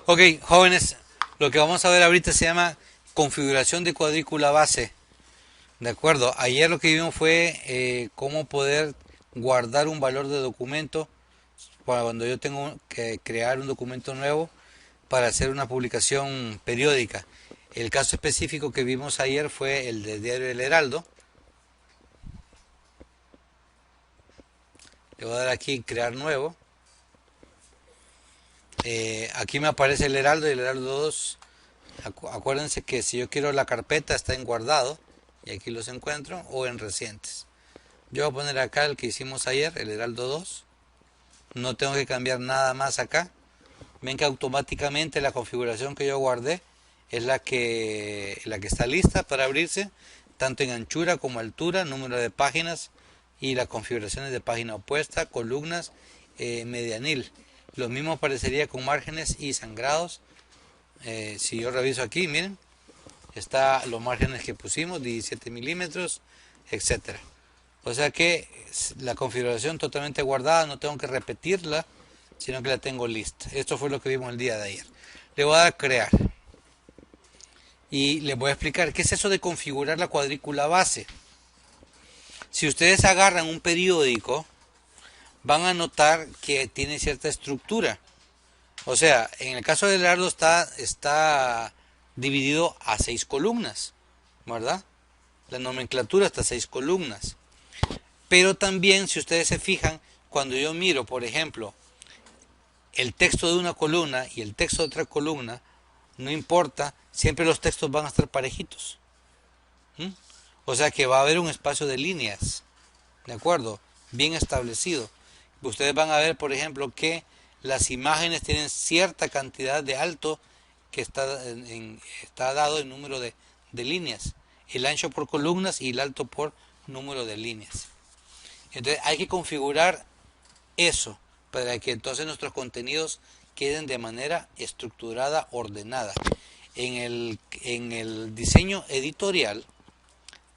Ok, jóvenes, lo que vamos a ver ahorita se llama configuración de cuadrícula base. De acuerdo, ayer lo que vimos fue cómo poder guardar un valor de documento para cuando yo tengo que crear un documento nuevo para hacer una publicación periódica. El caso específico que vimos ayer fue el de Diario El Heraldo. Le voy a dar aquí crear nuevo. Aquí me aparece el Heraldo y el Heraldo 2. Acuérdense que si yo quiero la carpeta está en guardado y aquí los encuentro o en recientes. Yo voy a poner acá el que hicimos ayer, el Heraldo 2. No tengo que cambiar nada más acá. Ven que automáticamente la configuración que yo guardé es la que está lista para abrirse, tanto en anchura como altura, número de páginas y las configuraciones de página opuesta, columnas, medianil. Lo mismo aparecería con márgenes y sangrados. Si yo reviso aquí, miren, está los márgenes que pusimos, 17 milímetros, etcétera. O sea que la configuración totalmente guardada, no tengo que repetirla, sino que la tengo lista. Esto fue lo que vimos el día de ayer. Le voy a dar crear y les voy a explicar qué es eso de configurar la cuadrícula base. Si ustedes agarran un periódico, van a notar que tiene cierta estructura. O sea, en el caso del Heraldo está dividido a 6 columnas, ¿verdad? La nomenclatura está a 6 columnas. Pero también, si ustedes se fijan, cuando yo miro, por ejemplo, el texto de una columna y el texto de otra columna, no importa, siempre los textos van a estar parejitos. ¿Mm? O sea que va a haber un espacio de líneas, ¿de acuerdo? Bien establecido. Ustedes van a ver, por ejemplo, que las imágenes tienen cierta cantidad de alto que está dado en número de líneas. El ancho por columnas y el alto por número de líneas. Entonces hay que configurar eso para que entonces nuestros contenidos queden de manera estructurada, ordenada. En el diseño editorial,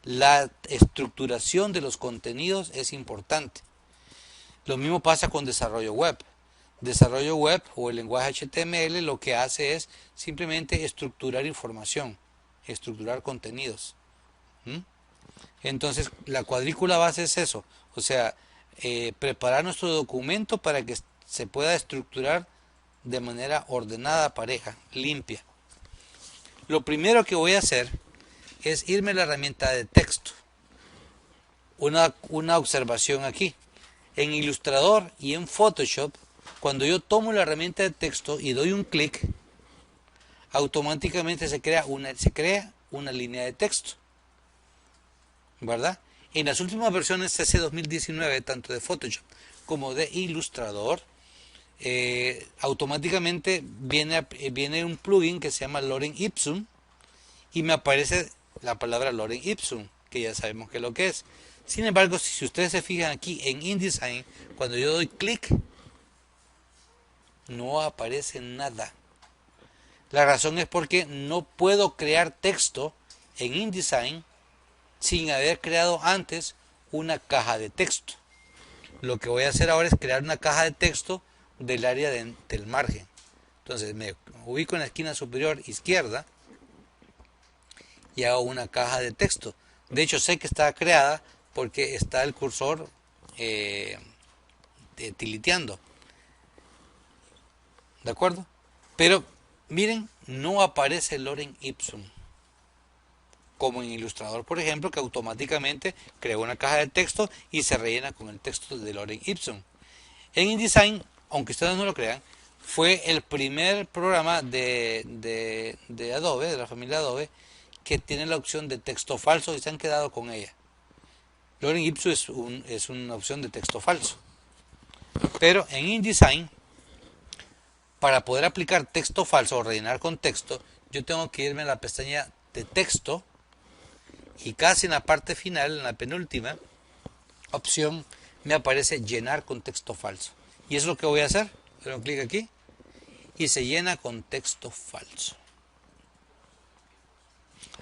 la estructuración de los contenidos es importante. Lo mismo pasa con desarrollo web. Desarrollo web o el lenguaje HTML lo que hace es simplemente estructurar información, estructurar contenidos. ¿Mm? Entonces, la cuadrícula base es eso, o sea, preparar nuestro documento para que se pueda estructurar de manera ordenada, pareja, limpia. Lo primero que voy a hacer es irme a la herramienta de texto. Una observación aquí. En Illustrator y en Photoshop, cuando yo tomo la herramienta de texto y doy un clic, automáticamente se crea una línea de texto, ¿verdad? En las últimas versiones CC 2019, tanto de Photoshop como de Illustrator, automáticamente viene un plugin que se llama Lorem Ipsum y me aparece la palabra Lorem Ipsum, que ya sabemos qué es lo que es. Sin embargo, si ustedes se fijan aquí en InDesign, cuando yo doy clic, no aparece nada. La razón es porque no puedo crear texto en InDesign sin haber creado antes una caja de texto. Lo que voy a hacer ahora es crear una caja de texto del área del margen. Entonces me ubico en la esquina superior izquierda y hago una caja de texto. De hecho sé que está creada porque está el cursor tiliteando. ¿De acuerdo? Pero miren, no aparece el Lorem Ipsum. Como en Illustrator, por ejemplo, que automáticamente crea una caja de texto y se rellena con el texto de Lorem Ipsum. En InDesign, aunque ustedes no lo crean, fue el primer programa de Adobe, de la familia Adobe, que tiene la opción de texto falso y se han quedado con ella. Lorem Ipsum es una opción de texto falso. Pero en InDesign, para poder aplicar texto falso o rellenar con texto, yo tengo que irme a la pestaña de texto y casi en la parte final, en la penúltima opción, me aparece llenar con texto falso. Y eso es lo que voy a hacer. Le doy un clic aquí y se llena con texto falso.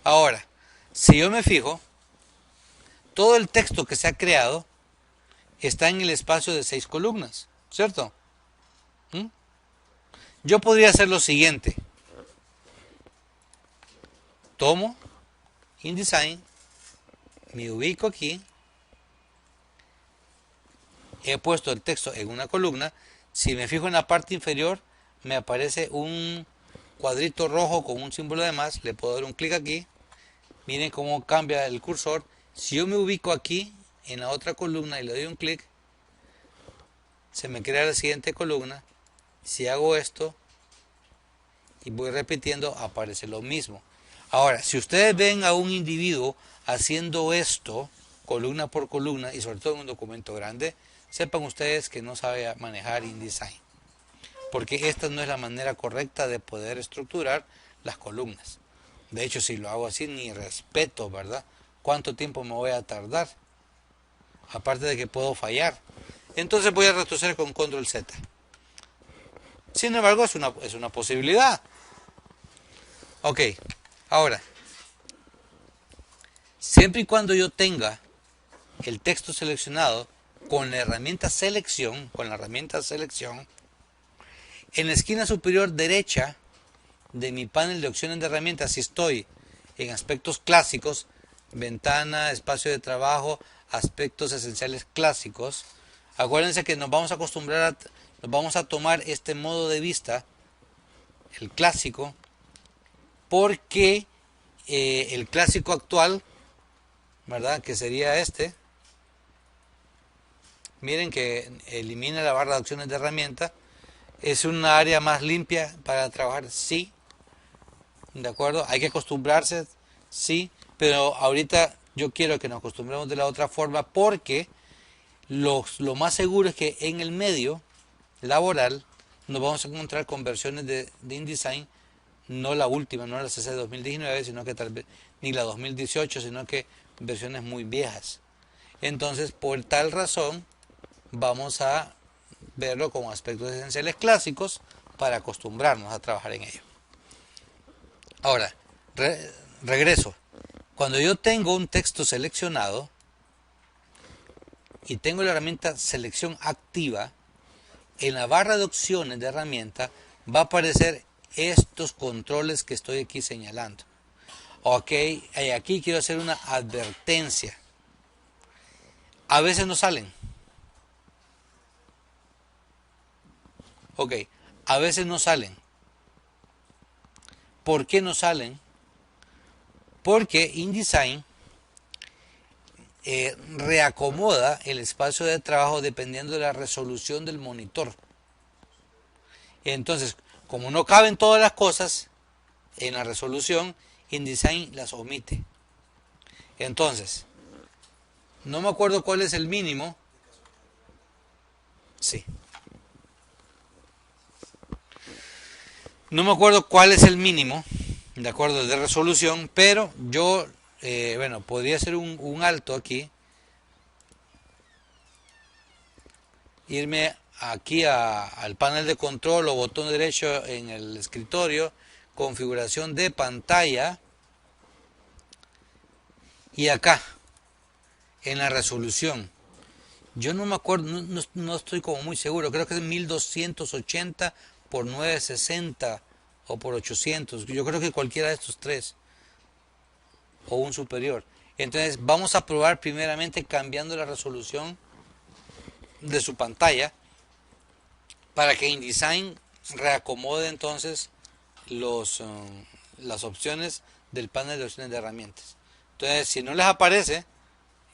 Ahora, si yo me fijo, todo el texto que se ha creado está en el espacio de 6 columnas, ¿cierto? ¿Mm? Yo podría hacer lo siguiente. Tomo InDesign, me ubico aquí, he puesto el texto en una columna. Si me fijo en la parte inferior, me aparece un cuadrito rojo con un símbolo de más. Le puedo dar un clic aquí. Miren cómo cambia el cursor. Si yo me ubico aquí en la otra columna y le doy un clic, se me crea la siguiente columna. Si hago esto y voy repitiendo, aparece lo mismo. Ahora, si ustedes ven a un individuo haciendo esto, columna por columna, y sobre todo en un documento grande, sepan ustedes que no sabe manejar InDesign. Porque esta no es la manera correcta de poder estructurar las columnas. De hecho, si lo hago así, ni respeto, ¿verdad? ¿Cuánto tiempo me voy a tardar? Aparte de que puedo fallar. Entonces voy a retroceder con Control Z. Sin embargo, es una posibilidad. Ok, ahora, siempre y cuando yo tenga el texto seleccionado con la herramienta selección, en la esquina superior derecha de mi panel de opciones de herramientas, si estoy en aspectos clásicos, ventana, espacio de trabajo, aspectos esenciales clásicos, acuérdense que nos vamos a acostumbrar nos vamos a tomar este modo de vista, el clásico, porque el clásico actual, ¿verdad? Que sería este. Miren que elimina la barra de opciones de herramienta. Es una área más limpia para trabajar, sí. ¿De acuerdo? Hay que acostumbrarse, sí. Pero ahorita yo quiero que nos acostumbremos de la otra forma porque lo más seguro es que en el medio laboral nos vamos a encontrar con versiones de InDesign, no la última, no la CC 2019, sino que tal vez ni la 2018, sino que versiones muy viejas. Entonces, por tal razón, vamos a verlo como aspectos esenciales clásicos para acostumbrarnos a trabajar en ello. Ahora, regreso. Cuando yo tengo un texto seleccionado y tengo la herramienta selección activa, en la barra de opciones de herramienta va a aparecer estos controles que estoy aquí señalando. Ok, aquí quiero hacer una advertencia. A veces no salen. Ok, a veces no salen. ¿Por qué no salen? Porque InDesign reacomoda el espacio de trabajo dependiendo de la resolución del monitor. Entonces, como no caben todas las cosas en la resolución, InDesign las omite. Entonces, no me acuerdo cuál es el mínimo. Sí. No me acuerdo cuál es el mínimo, de acuerdo, de resolución, pero yo, bueno, podría hacer un alto aquí, irme aquí al panel de control o botón derecho en el escritorio, configuración de pantalla, y acá, en la resolución. Yo no me acuerdo, no estoy como muy seguro, creo que es 1280 por 960 o por 800. Yo creo que cualquiera de estos tres o un superior. Entonces vamos a probar primeramente cambiando la resolución de su pantalla para que InDesign reacomode entonces las opciones del panel de opciones de herramientas. Entonces si no les aparece,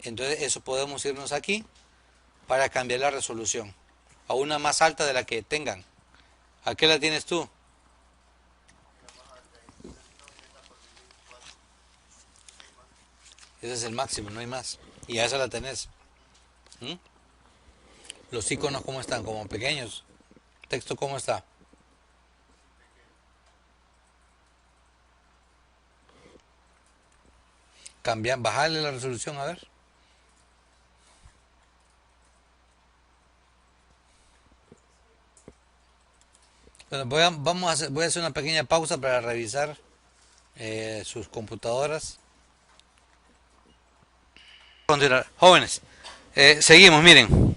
entonces eso podemos irnos aquí para cambiar la resolución a una más alta de la que tengan. ¿A qué la tienes tú? Ese es el máximo, no hay más. Y a esa la tenés. ¿Mm? Los iconos, ¿cómo están? Como pequeños. ¿Texto cómo está? Cambiar, bajarle la resolución, a ver. Bueno, voy a hacer una pequeña pausa para revisar sus computadoras. Continuar. Jóvenes, seguimos, miren.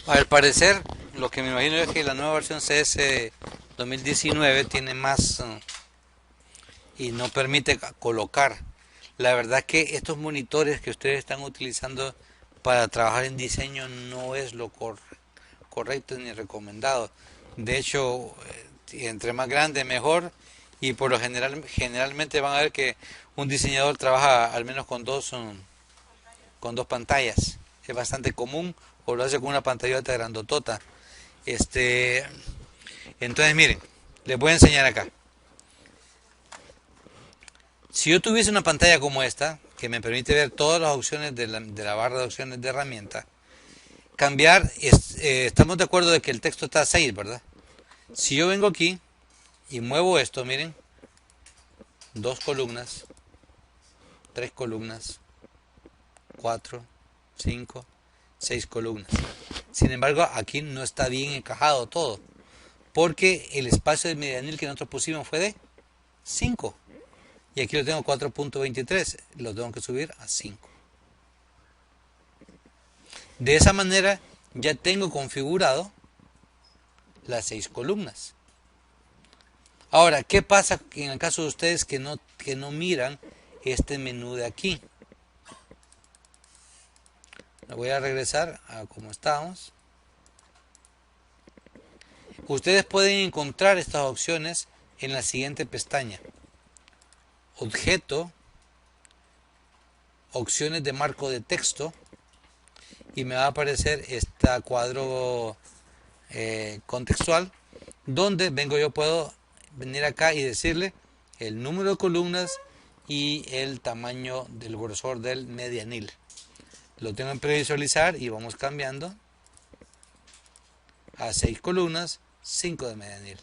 Al parecer lo que me imagino es que la nueva versión CS 2019 tiene más y no permite colocar. La verdad que estos monitores que ustedes están utilizando para trabajar en diseño no es lo correcto ni recomendado. De hecho, entre más grande mejor, y por lo general generalmente van a ver que un diseñador trabaja al menos con dos pantallas. Es bastante común, o lo hace con una pantallota grandotota. Este, entonces miren, les voy a enseñar acá. Si yo tuviese una pantalla como esta, que me permite ver todas las opciones de la barra de opciones de herramienta, cambiar, estamos de acuerdo de que el texto está a 6, ¿verdad? Si yo vengo aquí y muevo esto, miren, 2 columnas, 3 columnas, 4, 5, 6 columnas. Sin embargo, aquí no está bien encajado todo, porque el espacio de medianil que nosotros pusimos fue de 5. Y aquí lo tengo 4.23, lo tengo que subir a 5. De esa manera ya tengo configurado las 6 columnas. Ahora, ¿qué pasa en el caso de ustedes que no miran este menú de aquí? Me voy a regresar a como estábamos. Ustedes pueden encontrar estas opciones en la siguiente pestaña. Objeto, opciones de marco de texto, y me va a aparecer este cuadro contextual, donde puedo venir acá y decirle el número de columnas y el tamaño del grosor del medianil. Lo tengo en previsualizar y vamos cambiando a 6 columnas, 5 de medianil.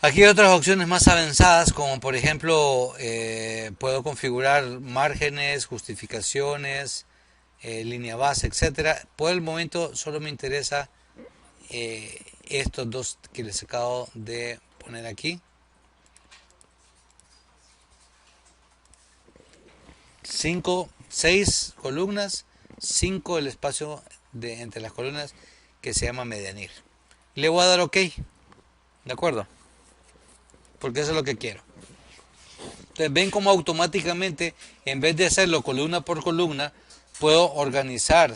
Aquí hay otras opciones más avanzadas, como por ejemplo puedo configurar márgenes, justificaciones, línea base, etcétera. Por el momento solo me interesa estos dos que les acabo de poner aquí. 6 columnas, 5 el espacio entre las columnas que se llama medianil. Le voy a dar OK, ¿de acuerdo? Porque eso es lo que quiero. Entonces ven cómo automáticamente, en vez de hacerlo columna por columna, puedo organizar,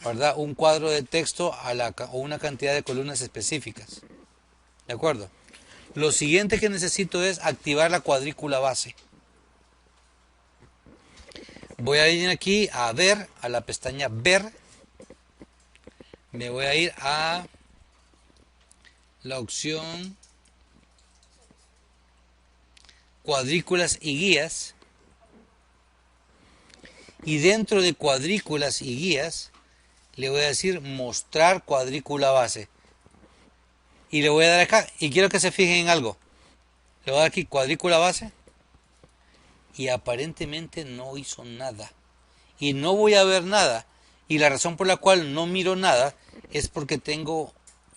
¿verdad?, un cuadro de texto o una cantidad de columnas específicas. ¿De acuerdo? Lo siguiente que necesito es activar la cuadrícula base. Voy a ir aquí a ver, a la pestaña ver. Me voy a ir a la opción cuadrículas y guías, y dentro de cuadrículas y guías le voy a decir mostrar cuadrícula base, y le voy a dar acá, y quiero que se fijen en algo. Le voy a dar aquí cuadrícula base y aparentemente no hizo nada, y no voy a ver nada, y la razón por la cual no miro nada es porque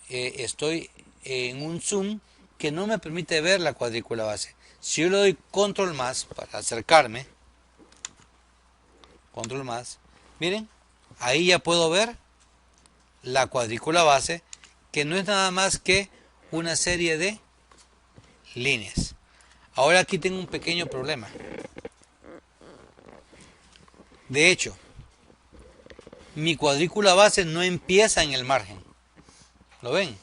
estoy en un zoom que no me permite ver la cuadrícula base. Si yo le doy control más para acercarme, control más, miren, ahí ya puedo ver la cuadrícula base, que no es nada más que una serie de líneas. Ahora aquí tengo un pequeño problema. De hecho, mi cuadrícula base no empieza en el margen. ¿Lo ven?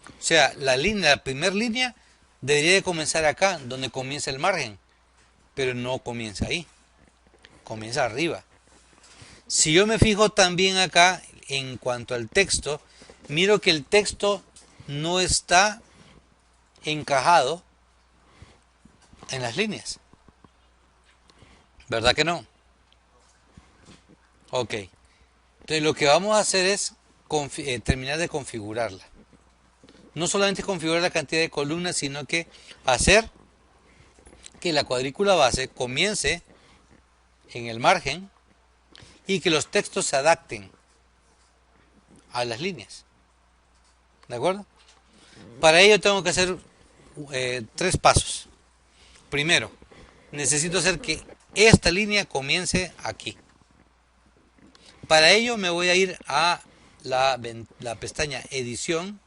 O sea, la primera línea debería de comenzar acá, donde comienza el margen, pero no comienza ahí, comienza arriba. Si yo me fijo también acá en cuanto al texto, miro que el texto no está encajado en las líneas. ¿Verdad que no? Ok. Entonces lo que vamos a hacer es terminar de configurarla. No solamente configurar la cantidad de columnas, sino que hacer que la cuadrícula base comience en el margen y que los textos se adapten a las líneas. ¿De acuerdo? Para ello tengo que hacer 3 pasos. Primero, necesito hacer que esta línea comience aquí. Para ello me voy a ir a la pestaña Edición,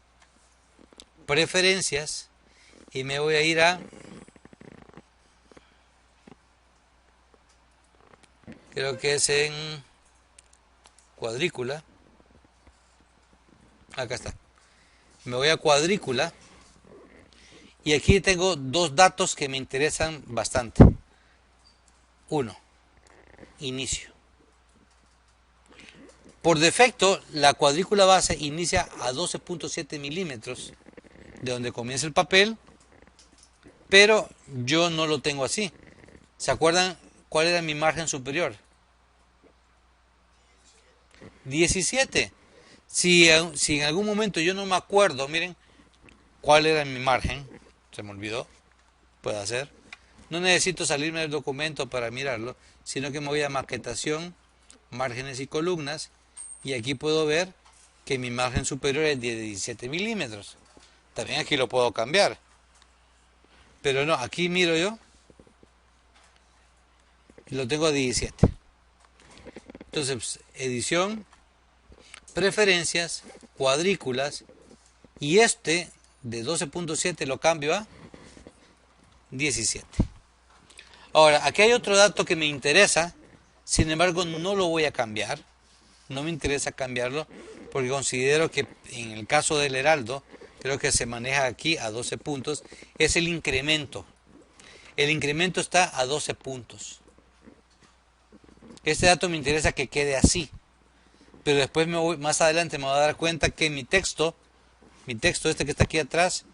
Preferencias, y me voy a ir a, creo que es en cuadrícula. Acá está. Me voy a cuadrícula y aquí tengo 2 datos que me interesan bastante. Uno, inicio. Por defecto, la cuadrícula base inicia a 12.7 milímetros de donde comienza el papel, pero yo no lo tengo así. ¿Se acuerdan cuál era mi margen superior? 17. Si en algún momento yo no me acuerdo, miren, cuál era mi margen, se me olvidó, puede hacer. No necesito salirme del documento para mirarlo, sino que me voy a maquetación, márgenes y columnas, y aquí puedo ver que mi margen superior es de 17 milímetros. También aquí lo puedo cambiar. Pero no, aquí miro yo y lo tengo a 17. Entonces, edición, preferencias, cuadrículas, y este de 12.7 lo cambio a 17. Ahora, aquí hay otro dato que me interesa, sin embargo no lo voy a cambiar. No me interesa cambiarlo porque considero que en el caso del heraldo, creo que se maneja aquí a 12 puntos, es el incremento. El incremento está a 12 puntos. Este dato me interesa que quede así, pero después más adelante me voy a dar cuenta que mi texto este que está aquí atrás,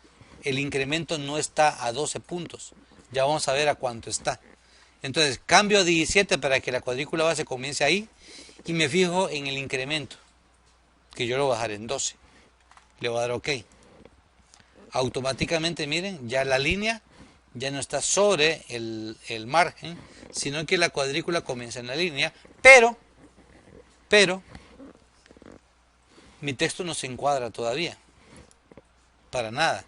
el incremento no está a 12 puntos. Ya vamos a ver a cuánto está. Entonces cambio a 17 para que la cuadrícula base comience ahí y me fijo en el incremento, que yo lo voy a dejar en 12. Le voy a dar OK. Automáticamente, miren, ya la línea ya no está sobre el margen, sino que la cuadrícula comienza en la línea, pero mi texto no se encuadra todavía, para nada.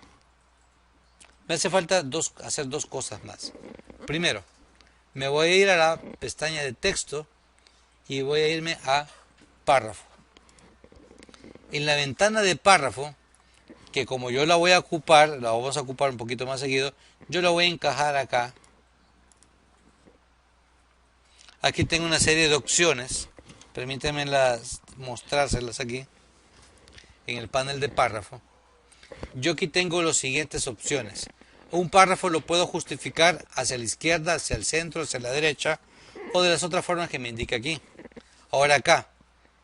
Me hace falta hacer 2 cosas más. Primero, me voy a ir a la pestaña de texto y voy a irme a párrafo. En la ventana de párrafo, que como yo la voy a ocupar, la vamos a ocupar un poquito más seguido, yo la voy a encajar acá. Aquí tengo una serie de opciones, permítanme mostrárselas aquí, en el panel de párrafo. Yo aquí tengo las siguientes opciones. Un párrafo lo puedo justificar hacia la izquierda, hacia el centro, hacia la derecha, o de las otras formas que me indica aquí. Ahora acá,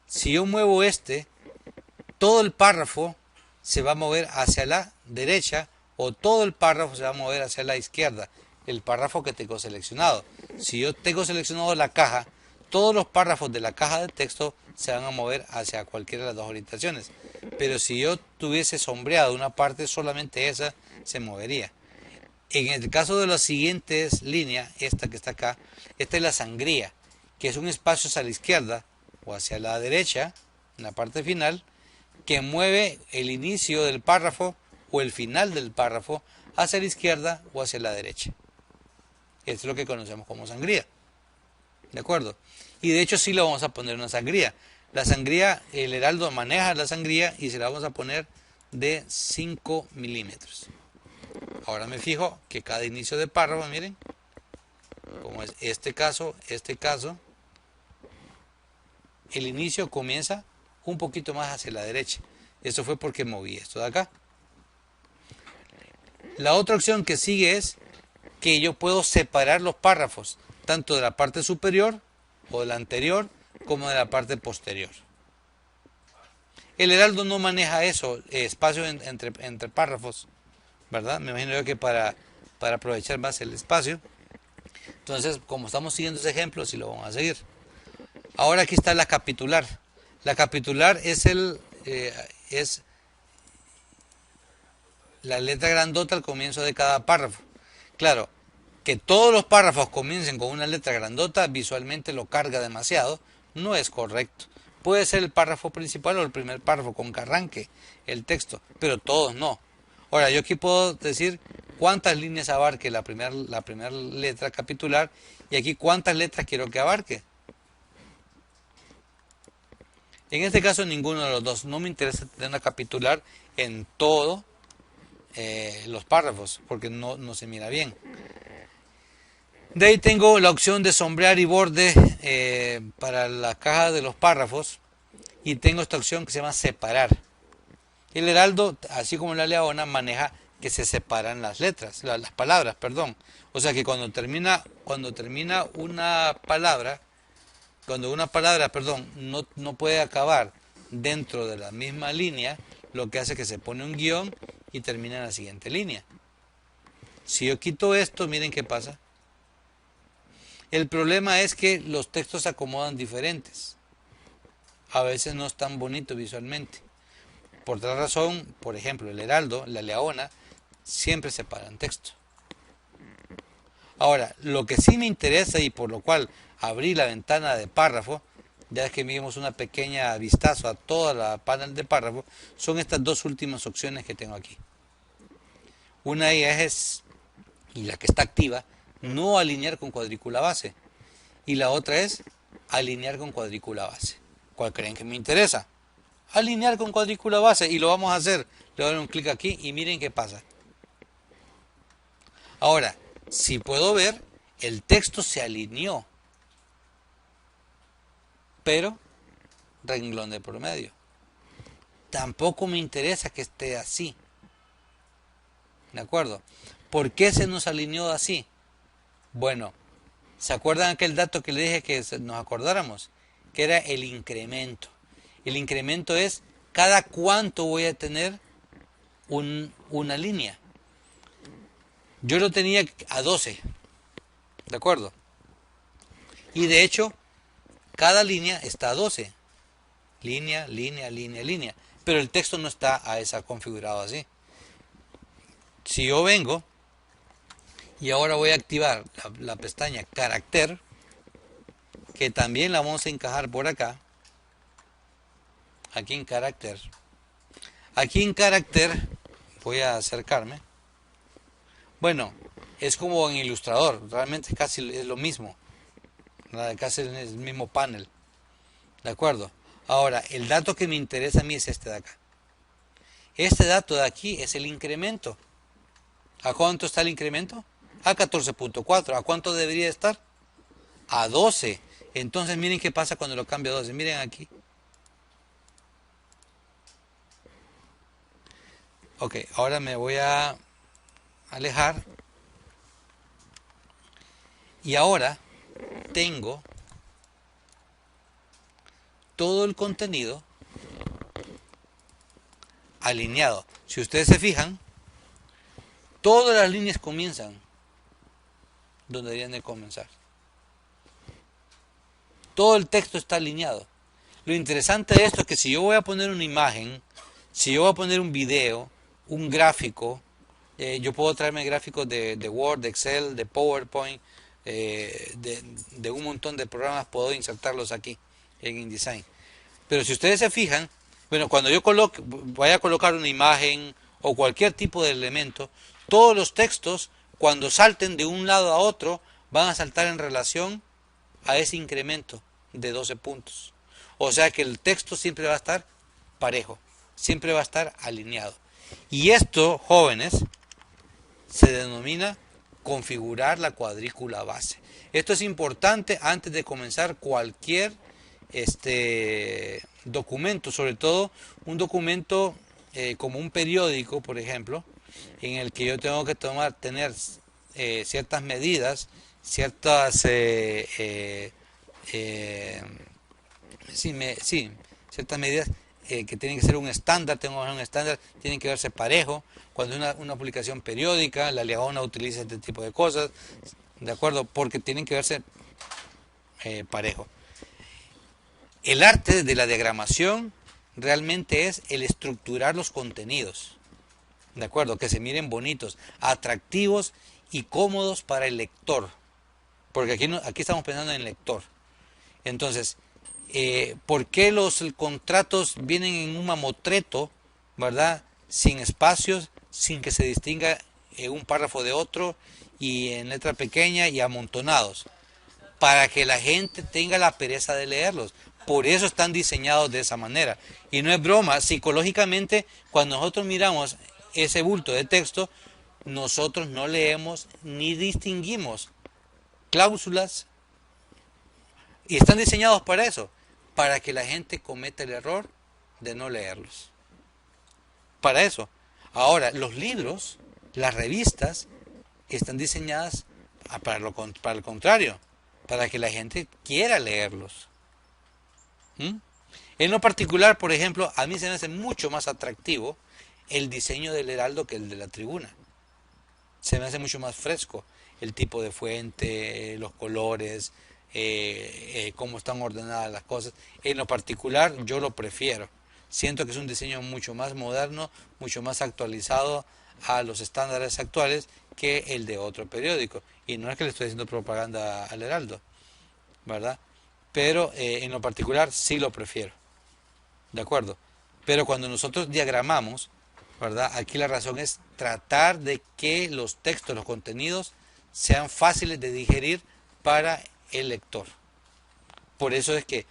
si yo muevo todo el párrafo se va a mover hacia la derecha o todo el párrafo se va a mover hacia la izquierda, el párrafo que tengo seleccionado. Si yo tengo seleccionado la caja, todos los párrafos de la caja de texto se van a mover hacia cualquiera de las 2 orientaciones. Pero si yo tuviese sombreado una parte, solamente esa se movería. En el caso de las siguientes líneas, esta que está acá, esta es la sangría, que es un espacio hacia la izquierda o hacia la derecha, en la parte final, que mueve el inicio del párrafo o el final del párrafo hacia la izquierda o hacia la derecha. Esto es lo que conocemos como sangría. ¿De acuerdo? Y de hecho sí le vamos a poner una sangría. La sangría, el heraldo maneja la sangría y se la vamos a poner de 5 milímetros. Ahora me fijo que cada inicio de párrafo, miren, como es este caso, el inicio comienza un poquito más hacia la derecha. Eso fue porque moví esto de acá. La otra opción que sigue es que yo puedo separar los párrafos, tanto de la parte superior o de la anterior, como de la parte posterior. El heraldo no maneja eso, espacio entre párrafos, ¿verdad? Me imagino yo que para aprovechar más el espacio. Entonces, como estamos siguiendo ese ejemplo, sí lo vamos a seguir. Ahora aquí está la capitular. La capitular es la letra grandota al comienzo de cada párrafo. Claro, que todos los párrafos comiencen con una letra grandota visualmente lo carga demasiado, no es correcto. Puede ser el párrafo principal o el primer párrafo con que arranque el texto, pero todos no. Ahora, yo aquí puedo decir cuántas líneas abarque la primera letra capitular y aquí cuántas letras quiero que abarque. En este caso ninguno de los dos. No me interesa tener una capitular en todos los párrafos porque no se mira bien. De ahí tengo la opción de sombrear y borde para la caja de los párrafos y tengo esta opción que se llama separar. El heraldo, así como la leona, maneja que se separan las letras, las palabras, perdón. O sea que cuando termina una palabra, cuando una palabra, perdón, no puede acabar dentro de la misma línea, lo que hace es que se pone un guión y termina en la siguiente línea. Si yo quito esto, miren qué pasa. El problema es que los textos se acomodan diferentes. A veces no es tan bonito visualmente. Por tal razón, por ejemplo, el heraldo, la leona, siempre separan texto. Ahora, lo que sí me interesa y por lo cual abrí la ventana de párrafo, ya que vimos una pequeña vistazo a toda la panel de párrafo, son estas dos últimas opciones que tengo aquí. Una de ellas es, y la que está activa, no alinear con cuadrícula base. Y la otra es alinear con cuadrícula base. ¿Cuál creen que me interesa? Alinear con cuadrícula base y lo vamos a hacer. Le doy un clic aquí y miren qué pasa. Ahora, si puedo ver, el texto se alineó, pero renglón de promedio. Tampoco me interesa que esté así. ¿De acuerdo? ¿Por qué se nos alineó así? Bueno, ¿se acuerdan aquel dato que le dije que nos acordáramos? Que era el incremento. El incremento es cada cuánto voy a tener una línea. Yo lo tenía a 12, ¿de acuerdo? Y de hecho, cada línea está a 12. Línea, línea, línea, línea. Pero el texto no está a esa configurado así. Si yo vengo y ahora voy a activar la pestaña carácter, que también la vamos a encajar por acá, aquí en carácter. Aquí en carácter voy a acercarme. Bueno, es como en Illustrator, realmente casi es lo mismo, casi es el mismo panel, ¿de acuerdo? Ahora, el dato que me interesa a mí es este de acá. Este dato de aquí es el incremento. ¿A cuánto está el incremento? A 14.4. ¿A cuánto debería estar? A 12. Entonces miren qué pasa cuando lo cambio a 12. Miren aquí. Ok, ahora me voy a alejar. Y ahora tengo todo el contenido alineado. Si ustedes se fijan, todas las líneas comienzan donde deberían de comenzar. Todo el texto está alineado. Lo interesante de esto es que si yo voy a poner una imagen, si yo voy a poner un video, un gráfico, yo puedo traerme gráficos de Word, de Excel, de PowerPoint, de un montón de programas, puedo insertarlos aquí en InDesign. Pero si ustedes se fijan, bueno, cuando yo vaya a colocar una imagen o cualquier tipo de elemento, todos los textos, cuando salten de un lado a otro, van a saltar en relación a ese incremento de 12 puntos. O sea que el texto siempre va a estar parejo, siempre va a estar alineado. Y esto, jóvenes, se denomina configurar la cuadrícula base. Esto es importante antes de comenzar cualquier documento, sobre todo un documento como un periódico, por ejemplo, en el que yo tengo que tener ciertas medidas, ciertas ciertas medidas que tienen que ser un estándar, tengo un estándar, tienen que verse parejo. Cuando es una publicación periódica, la leona utiliza este tipo de cosas, ¿de acuerdo? Porque tienen que verse parejo. El arte de la diagramación realmente es el estructurar los contenidos, ¿de acuerdo? Que se miren bonitos, atractivos y cómodos para el lector, porque aquí estamos pensando en el lector. Entonces, ¿por qué los contratos vienen en un mamotreto, verdad? Sin espacios, sin que se distinga un párrafo de otro y en letra pequeña y amontonados, para que la gente tenga la pereza de leerlos. Por eso están diseñados de esa manera. Y no es broma, psicológicamente, cuando nosotros miramos ese bulto de texto, nosotros no leemos ni distinguimos cláusulas, y están diseñados para eso, para que la gente cometa el error de no leerlos. Para eso. Ahora, los libros, las revistas, están diseñadas para el contrario, para que la gente quiera leerlos. ¿Mm? En lo particular, por ejemplo, a mí se me hace mucho más atractivo el diseño del Heraldo que el de la Tribuna. Se me hace mucho más fresco el tipo de fuente, los colores, cómo están ordenadas las cosas. En lo particular, yo lo prefiero. Siento que es un diseño mucho más moderno, mucho más actualizado a los estándares actuales que el de otro periódico. Y no es que le estoy haciendo propaganda al Heraldo, ¿verdad? Pero en lo particular sí lo prefiero, ¿de acuerdo? Pero cuando nosotros diagramamos, ¿verdad? Aquí la razón es tratar de que los textos, los contenidos, sean fáciles de digerir para el lector. Por eso es que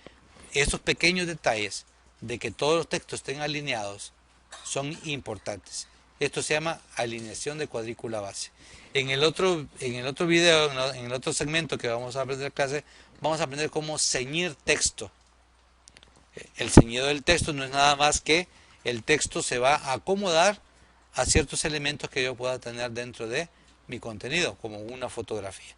estos pequeños detalles de que todos los textos estén alineados son importantes. Esto se llama alineación de cuadrícula base. En el otro video, en el otro segmento que vamos a aprender en clase, vamos a aprender cómo ceñir texto. El ceñido del texto no es nada más que el texto se va a acomodar a ciertos elementos que yo pueda tener dentro de mi contenido, como una fotografía.